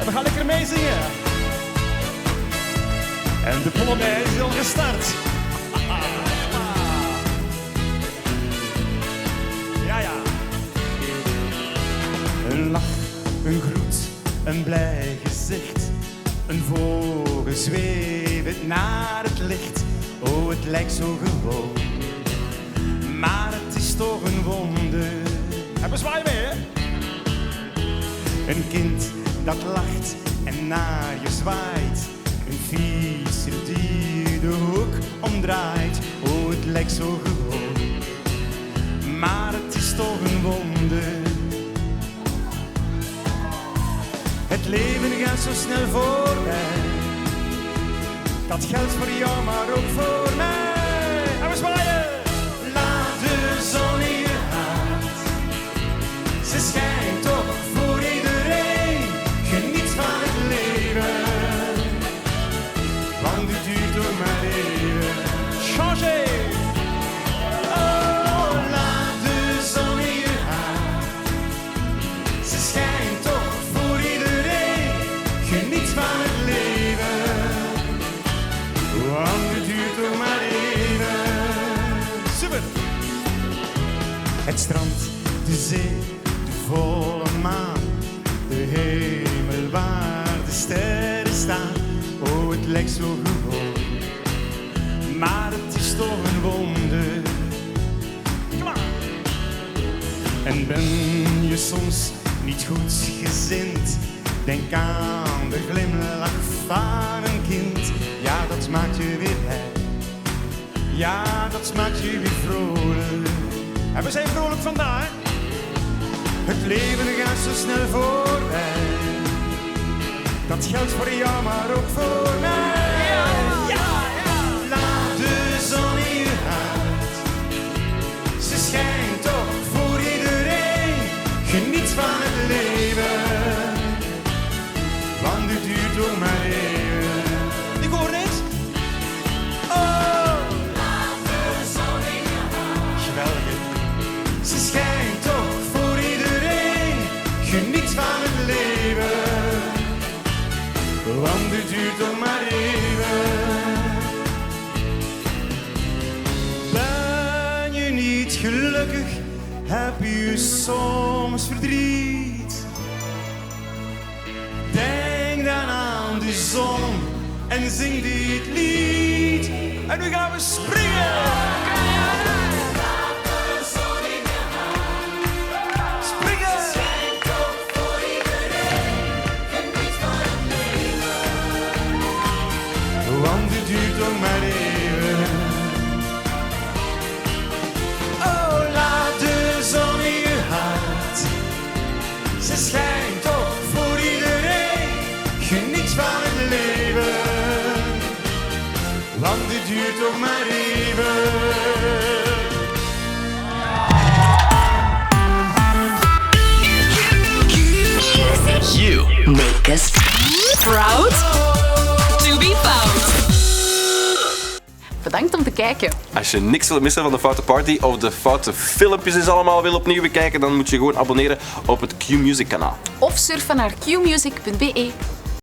we gaan lekker meezingen. En de Polonaise is al gestart. Ja, ja. Een lach, een groet, een blij gezicht. Een vogel zwevend naar het licht. Oh, het lijkt zo gewoon. Maar het is toch een wonder. En we zwaaien mee, hè? Een kind dat lacht en naar je zwaait. Een fietser die de hoek omdraait. Oh, het lijkt zo gewoon. Maar het is toch een wonder. Het leven gaat zo snel voorbij. Dat geldt voor jou, maar ook voor mij. En we zwaaien! Laat de zon in je hart. Ze schijnt toch voor iedereen. Geniet van het leven. Want het duurt toch maar even. Changé! Oh, laat de zon in je hart. Ze schijnt toch voor iedereen. Geniet van het leven. Want het duurt toch maar even. Super! Het strand, de zee, de volle maan. De hemel waar de sterren staan. Oh, het lijkt zo gewoon. Maar het is toch een wonder. Kom aan! En ben je soms niet goed gezind? Denk aan de glimlach van een kind. Ja, dat maakt je weer blij. Ja, dat maakt je weer vrolijk. En we zijn vrolijk vandaag. Het leven gaat zo snel voorbij. Dat geldt voor jou, maar ook voor mij. Ja, ja, ja. Laat de zon in je hart. Ze schijnt toch voor iedereen. Geniet van het leven. Want het duurt toch maar even. Ik hoor niks. Oh. Laat de zon in je hart. Geweldig. Ze schijnt toch voor iedereen. Geniet van het leven. Want het duurt toch maar even. Ben je niet gelukkig? Heb je soms verdriet? Denk dan aan de zon en zing dit lied. En nu gaan we springen! Laat de zon in je hart. Springen! Schijnt toch voor iedereen. Geniet van het leven. Want het duurt toch maar even. Oh, laat de zon in je hart. Ze schijnt toch voor iedereen. Geniet van het leven. Want het duurt toch maar even. You make us Proud to be found. Bedankt om te kijken. Als je niks wilt missen van de Foute Party of de foute filmpjes eens allemaal wil opnieuw bekijken, dan moet je gewoon abonneren op het Q-Music kanaal. Of surfen naar qmusic.be.